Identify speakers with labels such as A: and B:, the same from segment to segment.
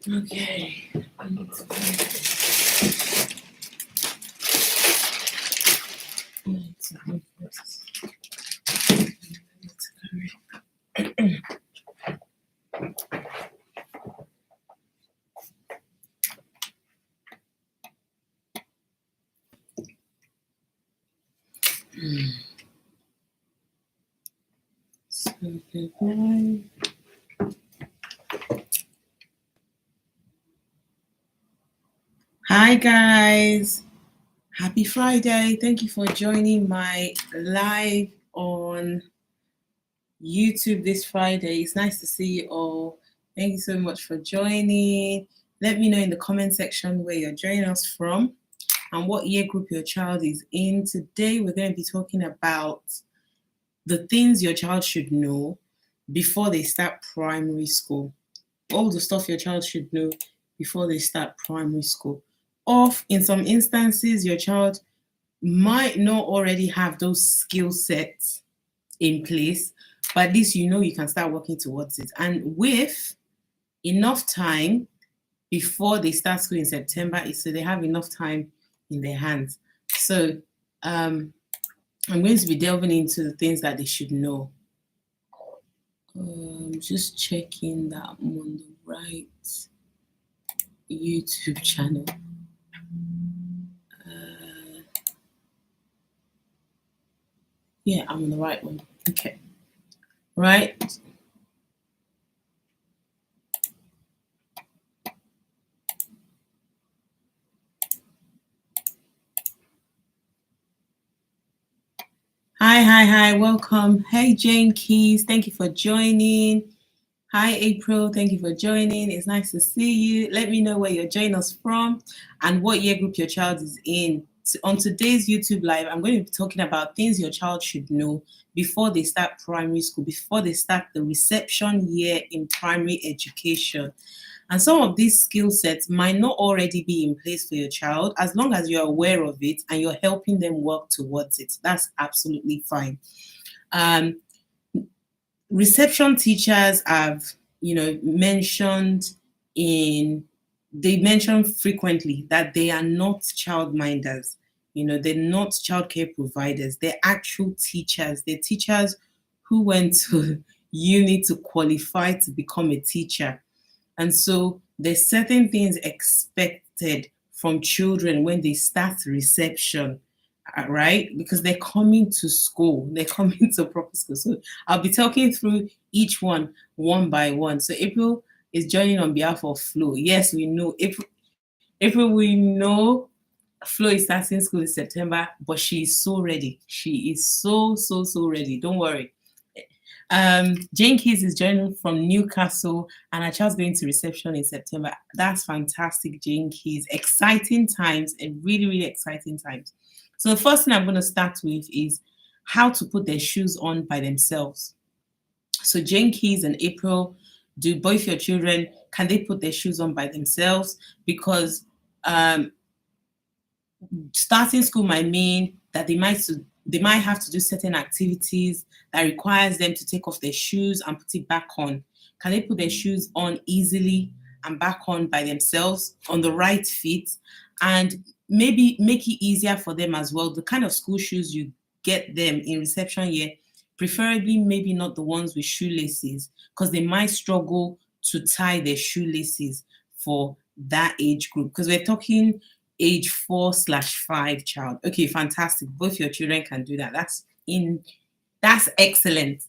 A: Okay. I need to find this. So, goodbye. Hi guys, happy Friday. Thank you for joining my live on YouTube this Friday. It's nice to see you all. Thank you so much for joining. Let me know in the comment section where you're joining us from and what year group your child is in. Today we're going to be talking about the things your child should know before they start primary school. All the stuff your child should know before they start primary school. Or in some instances, your child might not already have those skill sets in place, but at least you know you can start working towards it. And with enough time before they start school in September, so they have enough time in their hands. So I'm going to be delving into the things that they should know. Just checking that I'm on the right YouTube channel. Yeah, I'm on the right one. Okay. Right. Hi. Welcome. Hey, Jane Keys. Thank you for joining. Hi, April. Thank you for joining. It's nice to see you. Let me know where you're joining us from and what year group your child is in. So on today's YouTube Live, I'm going to be talking about things your child should know before they start primary school, before they start the reception year in primary education. And some of these skill sets might not already be in place for your child. As long as you're aware of it and you're helping them work towards it, that's absolutely fine. Reception teachers have, mentioned they mention frequently that they are not childminders. They're not childcare providers. They're actual teachers. They're teachers who went to uni to qualify to become a teacher. And so there's certain things expected from children when they start reception, right? Because they're coming to school, they're coming to proper school. So I'll be talking through each one by one. So April is joining on behalf of Flo. Yes, we know April, we know Flo is starting school in September, but she is so ready. She is so ready. Don't worry. Jane Keys is joining from Newcastle, and her child's going to reception in September. That's fantastic, Jane Keys. Exciting times, and really exciting times. So the first thing I'm going to start with is how to put their shoes on by themselves. So Jane Keys and April, do both your children, can they put their shoes on by themselves? Because starting school might mean that they might have to do certain activities that requires them to take off their shoes and put it back on. Can they put their shoes on easily and back on by themselves on the right feet, and maybe make it easier for them as well? The kind of school shoes you get them in reception year, preferably maybe not the ones with shoelaces, because they might struggle to tie their shoelaces for that age group, because we're talking age 4/5 child. Okay, fantastic. Both your children can do that. That's excellent.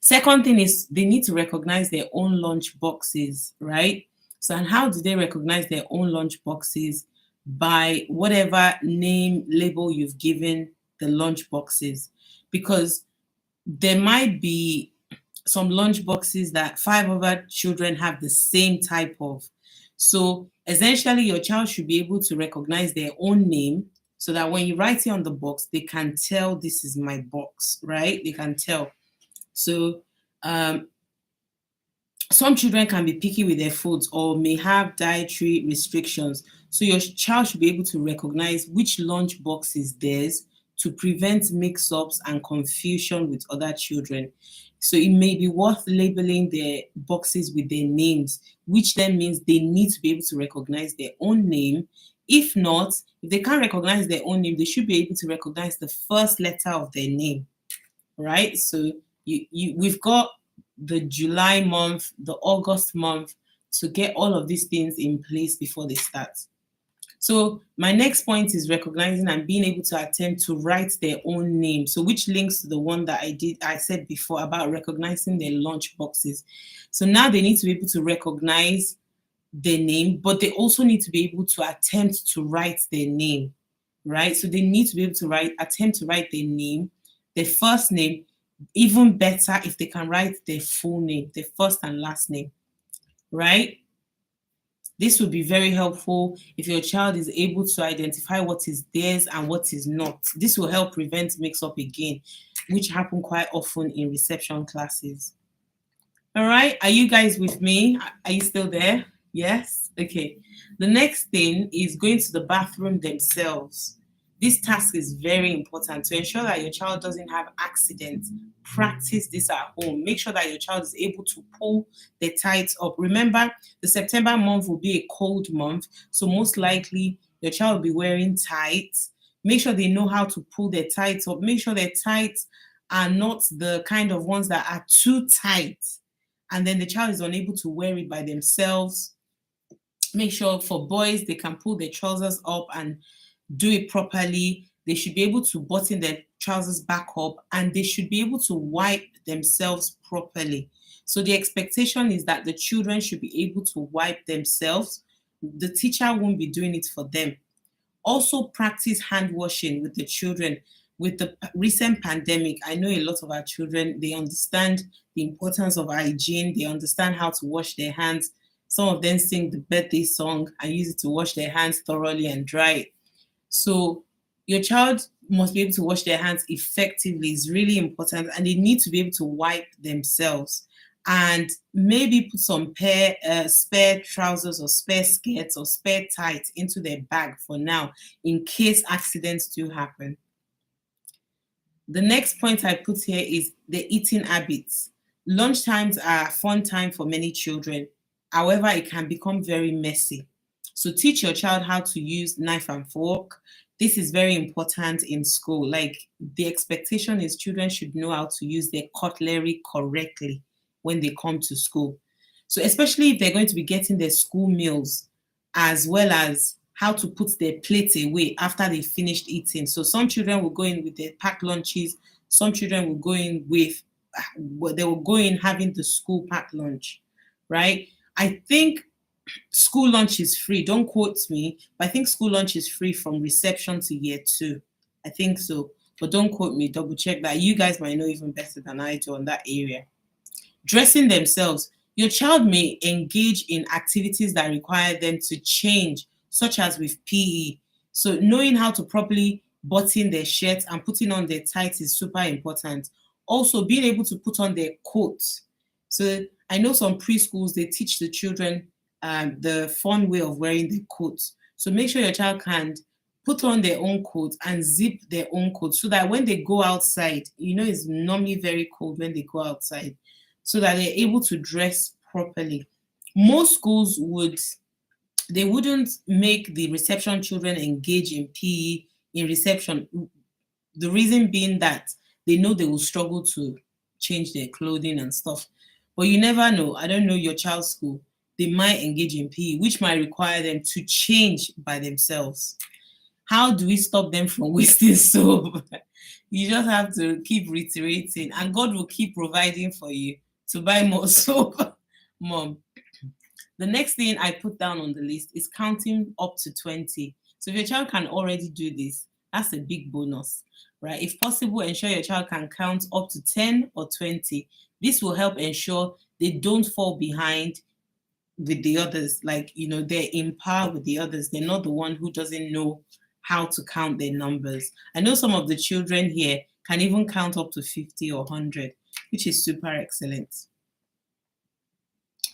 A: Second thing is they need to recognize their own lunch boxes, right? So, and how do they recognize their own lunch boxes? By whatever name label you've given the lunch boxes, because there might be some lunch boxes that 5 other children have the same type of. So essentially, your child should be able to recognize their own name so that when you write it on the box, they can tell this is my box, right? They can tell. So some children can be picky with their foods or may have dietary restrictions. So your child should be able to recognize which lunch box is theirs to prevent mix-ups and confusion with other children. So it may be worth labeling their boxes with their names, which then means they need to be able to recognize their own name. If not, if they can't recognize their own name, they should be able to recognize the first letter of their name, right? So we've got the July month, the August month to get all of these things in place before they start. So my next point is recognizing and being able to attempt to write their own name. So which links to the one that I said before about recognizing their lunch boxes. So now they need to be able to recognize their name, but they also need to be able to attempt to write their name, right? So they need to be able to attempt to write their name, their first name, even better if they can write their full name, their first and last name, right? This would be very helpful if your child is able to identify what is theirs and what is not. This will help prevent mix-up again, which happen quite often in reception classes. All right, are you guys with me? Are you still there? Yes? Okay. The next thing is going to the bathroom themselves. This task is very important to ensure that your child doesn't have accidents. Practice this at home. Make sure that your child is able to pull their tights up. Remember, the September month will be a cold month, so most likely your child will be wearing tights. Make sure they know how to pull their tights up. Make sure their tights are not the kind of ones that are too tight, and then the child is unable to wear it by themselves. Make sure for boys, they can pull their trousers up and do it properly. They should be able to button their trousers back up, and they should be able to wipe themselves properly. So the expectation is that the children should be able to wipe themselves. The teacher won't be doing it for them. Also practice hand washing with the children. With the recent pandemic, I know a lot of our children, they understand the importance of hygiene. They understand how to wash their hands. Some of them sing the birthday song and use it to wash their hands thoroughly and dry it. So your child must be able to wash their hands effectively. It's really important, and they need to be able to wipe themselves. And maybe put some spare trousers or spare skirts or spare tights into their bag for now, in case accidents do happen. The next point I put here is the eating habits. Lunch times are a fun time for many children. However, it can become very messy. So teach your child how to use knife and fork. This is very important in school. Like, the expectation is children should know how to use their cutlery correctly when they come to school. So especially if they're going to be getting their school meals, as well as how to put their plates away after they finished eating. So some children will go in with their packed lunches. Some children will go in with, they will go in having the school packed lunch, right? I think school lunch is free. Don't quote me, but I think school lunch is free from reception to year 2. I think so, but don't quote me. Double check that. You guys might know even better than I do on that area. Dressing themselves. Your child may engage in activities that require them to change, such as with PE. So knowing how to properly button their shirts and putting on their tights is super important. Also, being able to put on their coats. So I know some preschools, they teach the children the fun way of wearing the coats. So make sure your child can put on their own coat and zip their own coat, so that when they go outside, it's normally very cold when they go outside, so that they're able to dress properly. Most schools wouldn't make the reception children engage in PE in reception. The reason being that they know they will struggle to change their clothing and stuff. But you never know. I don't know your child's school. They might engage in PE, which might require them to change by themselves. How do we stop them from wasting soap? You just have to keep reiterating, and God will keep providing for you to buy more soap, Mom. The next thing I put down on the list is counting up to 20. So if your child can already do this, that's a big bonus, right? If possible, ensure your child can count up to 10 or 20. This will help ensure they don't fall behind with the others. Like, they're in par with the others. They're not the one who doesn't know how to count their numbers. I know some of the children here can even count up to 50 or 100, which is super excellent.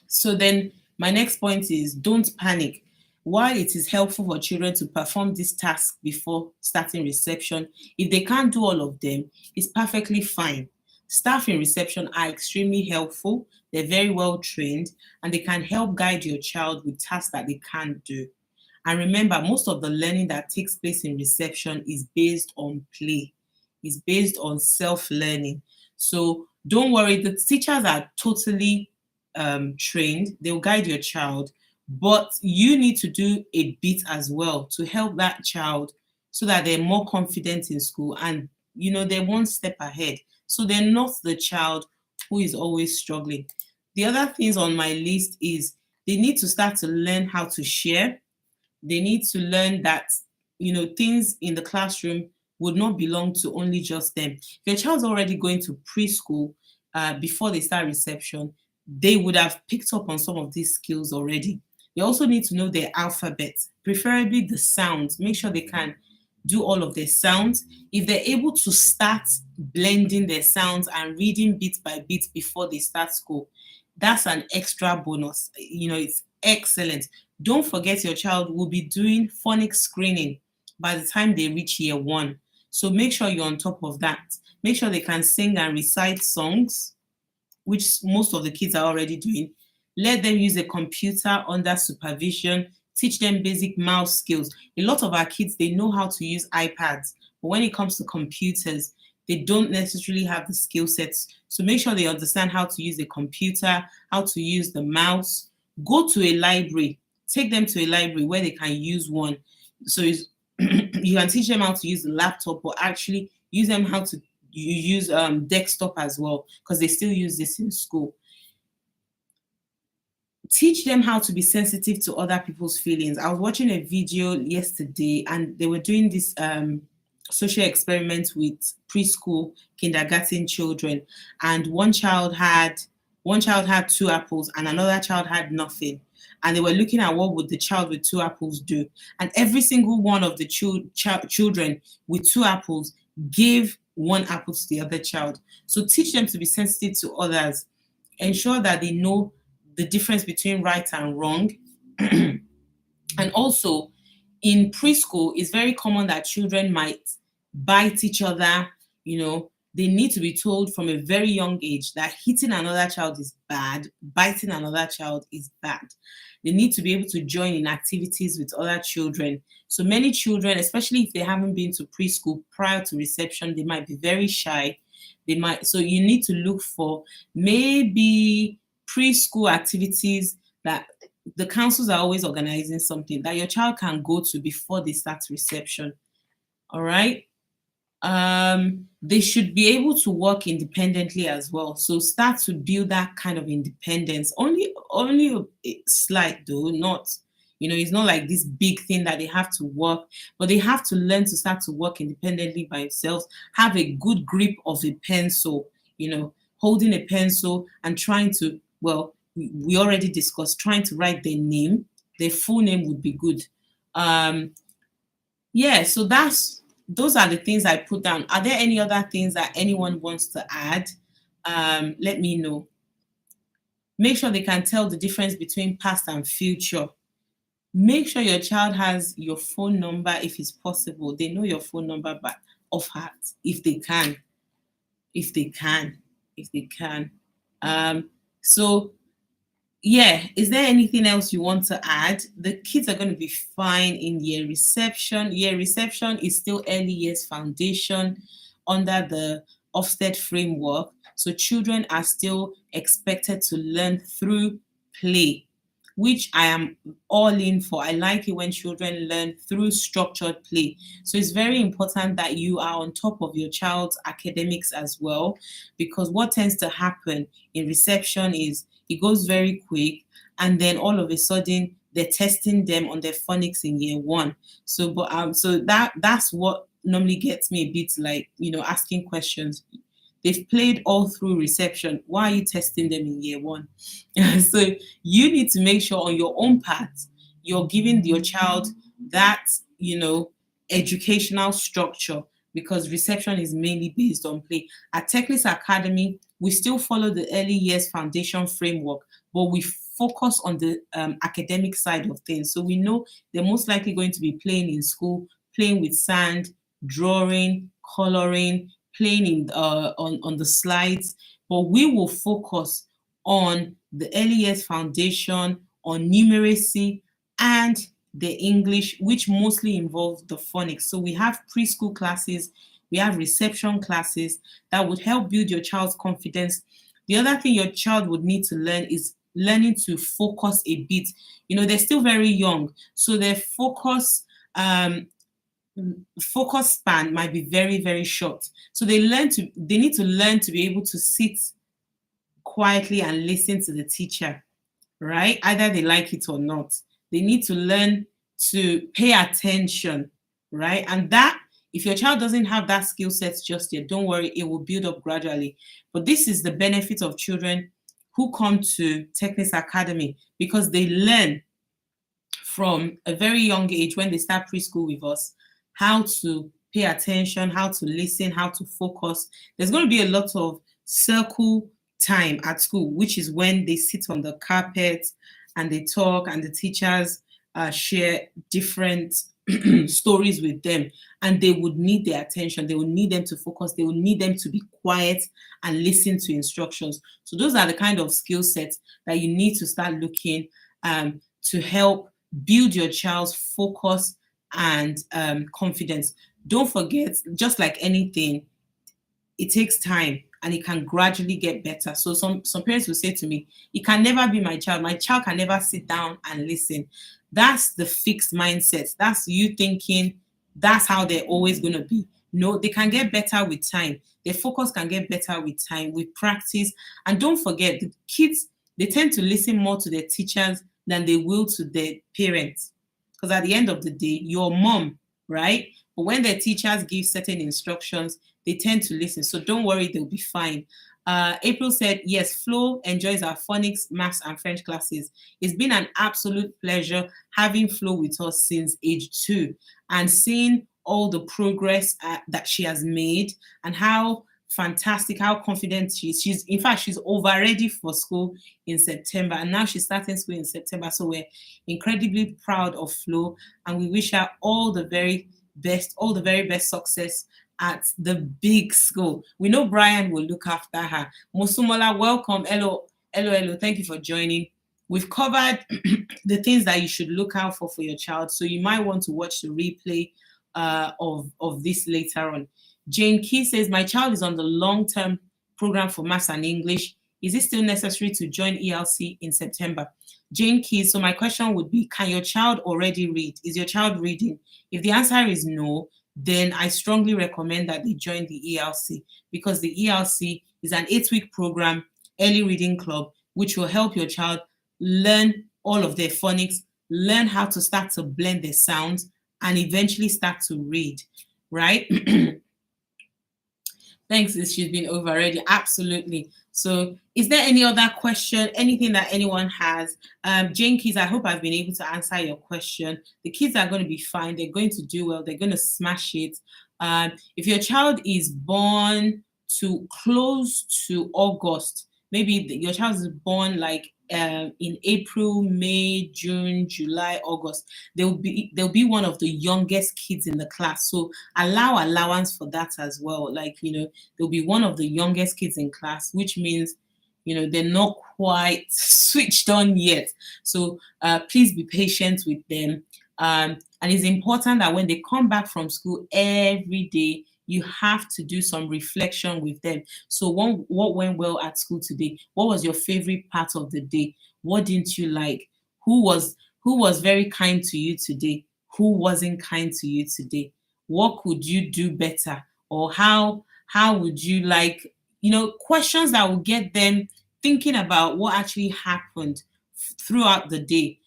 A: So then my next point is, don't panic. While it is helpful for children to perform this task before starting reception, if they can't do all of them, it's perfectly fine. Staff in reception are extremely helpful, they're very well trained, and they can help guide your child with tasks that they can't do. And remember, most of the learning that takes place in reception is based on play, is based on self-learning. So don't worry, the teachers are totally trained, they'll guide your child, but you need to do a bit as well to help that child so that they're more confident in school and they're one step ahead. So they're not the child who is always struggling. The other things on my list is they need to start to learn how to share. They need to learn that things in the classroom would not belong to only just them. If your child's already going to preschool before they start reception, they would have picked up on some of these skills already. They also need to know their alphabet, preferably the sounds. Make sure they can do all of their sounds. If they're able to start blending their sounds and reading bit by bit before they start school, that's an extra bonus. It's excellent. Don't forget your child will be doing phonics screening by the time they reach year 1. So make sure you're on top of that. Make sure they can sing and recite songs, which most of the kids are already doing. Let them use a computer under supervision. Teach them basic mouse skills. A lot of our kids, they know how to use iPads, but when it comes to computers, they don't necessarily have the skill sets. So make sure they understand how to use the computer, how to use the mouse. Go to a library. Take them to a library where they can use one. So you can teach them how to use the laptop, but actually use them how to use desktop as well, because they still use this in school. Teach them how to be sensitive to other people's feelings. I was watching a video yesterday and they were doing this social experiment with preschool, kindergarten children, and one child had 2 apples and another child had nothing. And they were looking at what would the child with 2 apples do. And every single one of the children with 2 apples gave 1 apple to the other child. So teach them to be sensitive to others. Ensure that they know the difference between right and wrong. And also, in preschool, it's very common that children might bite each other. They need to be told from a very young age that hitting another child is bad, biting another child is bad. They need to be able to join in activities with other children. So many children, especially if they haven't been to preschool prior to reception, they might be very shy. So you need to look for maybe preschool activities that the councils are always organizing, something that your child can go to before they start reception. All right. They should be able to work independently as well. So start to build that kind of independence. Only a slight though, not, it's not like this big thing that they have to work, but they have to learn to start to work independently by themselves, have a good grip of a pencil, holding a pencil and trying to, well, we already discussed, trying to write their name. Their full name would be good. So those are the things I put down. Are there any other things that anyone wants to add? Let me know. Make sure they can tell the difference between past and future. Make sure your child has your phone number if it's possible. They know your phone number by off heart, if they can. Is there anything else you want to add? The kids are going to be fine in year reception. Year reception is still early years foundation under the Ofsted framework. So children are still expected to learn through play, which I am all in for. I like it when children learn through structured play. So it's very important that you are on top of your child's academics as well, because what tends to happen in reception is it goes very quick, and then all of a sudden they're testing them on their phonics in year 1. So that's what normally gets me a bit like, asking questions. They've played all through reception. Why are you testing them in year 1? So you need to make sure on your own part, you're giving your child that, educational structure, because reception is mainly based on play. At Techlis Academy, we still follow the early years foundation framework, but we focus on the academic side of things. So we know they're most likely going to be playing in school, playing with sand, drawing, coloring, playing on the slides. But we will focus on the early years foundation, on numeracy, and the English, which mostly involve the phonics. So we have preschool classes, we have reception classes that would help build your child's confidence. The other thing your child would need to learn is learning to focus a bit. You know, they're still very young, so their focus span might be very, very short. So they need to learn to be able to sit quietly and listen to the teacher, right? Either they like it or not. They need to learn to pay attention, right? And that, if your child doesn't have that skill set just yet, don't worry, it will build up gradually. But this is the benefit of children who come to Technics Academy, because they learn from a very young age, when they start preschool with us, how to pay attention, how to listen, how to focus. There's going to be a lot of circle time at school, which is when they sit on the carpet and they talk, and the teachers share different stories with them, and they would need their attention. They would need them to focus. They would need them to be quiet and listen to instructions. So those are the kind of skill sets that you need to start looking to help build your child's focus and confidence. Don't forget, just like anything, it takes time and it can gradually get better. So some parents will say to me, it can never be my child. My child can never sit down and listen. That's the fixed mindset. That's you thinking that's how they're always going to be. No, they can get better with time. Their focus can get better with time, with practice. And don't forget, the kids, they tend to listen more to their teachers than they will to their parents. Because at the end of the day, your mom, right? But when their teachers give certain instructions, they tend to listen. So don't worry, they'll be fine. April said, yes, Flo enjoys our phonics, maths, and French classes. It's been an absolute pleasure having Flo with us since age 2 and seeing all the progress that she has made, and how fantastic, how confident she is. In fact, she's over ready for school in September, and now she's starting school in September. So we're incredibly proud of Flo, and we wish her all the very best success at the big school. We know Brian will look after her. Mosumola, welcome. Hello. Thank you for joining. We've covered the things that you should look out for your child. So you might want to watch the replay of this later on. Jane Key says, my child is on the long-term program for maths and English. Is it still necessary to join ELC in September? Jane Key, so my question would be, can your child already read? Is your child reading? If the answer is no, then I strongly recommend that they join the ELC, because the ELC is an 8-week program, early reading club, which will help your child learn all of their phonics, learn how to start to blend their sounds, and eventually start to read, right? Thanks, she's been over already. Absolutely. So is there any other question, anything that anyone has? Jane Keys, I hope I've been able to answer your question. The kids are going to be fine. They're going to do well. They're going to smash it. If your child is born to close to August, maybe your child is born like in April, May, June, July, August, they'll be one of the youngest kids in the class. So allow allowance for that as well. Like, they'll be one of the youngest kids in class, which means, they're not quite switched on yet. So please be patient with them. And it's important that when they come back from school every day, you have to do some reflection with them. So what went well at school today? What was your favorite part of the day? What didn't you like? Who was very kind to you today? Who wasn't kind to you today? What could you do better? Or how would you like, questions that will get them thinking about what actually happened throughout the day.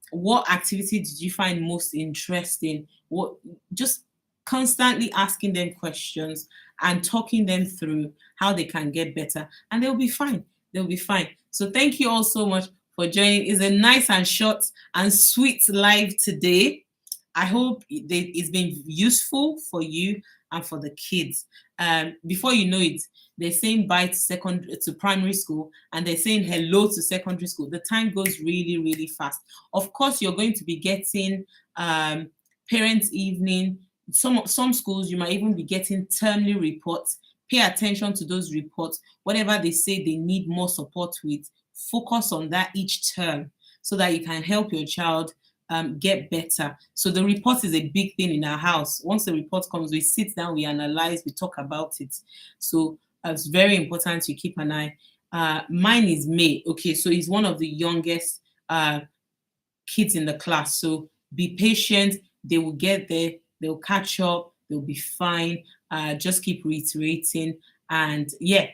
A: What activity did you find most interesting? Just constantly asking them questions and talking them through how they can get better, and they'll be fine. So thank you all so much for joining. It's a nice and short and sweet live today. I hope it's been useful for you. and for the kids. Before you know it, they're saying bye to primary school, and they're saying hello to secondary school. The time goes really, really fast. Of course, you're going to be getting parents' evening. Some schools, you might even be getting termly reports. Pay attention to those reports. Whatever they say they need more support with, focus on that each term so that you can help your child get better. So the report is a big thing in our house. Once the report comes, we sit down, we analyze, we talk about it. So it's very important to keep an eye. Mine is May. Okay, so he's one of the youngest kids in the class. So be patient. They will get there. They'll catch up. They'll be fine. Just keep reiterating. And yeah,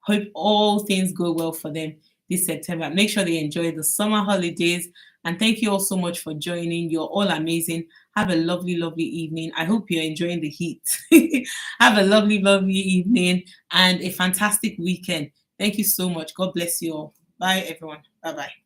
A: hope all things go well for them this September. Make sure they enjoy the summer holidays. And thank you all so much for joining. You're all amazing. Have a lovely, lovely evening. I hope you're enjoying the heat. Have a lovely, lovely evening and a fantastic weekend. Thank you so much. God bless you all. Bye, everyone. Bye-bye.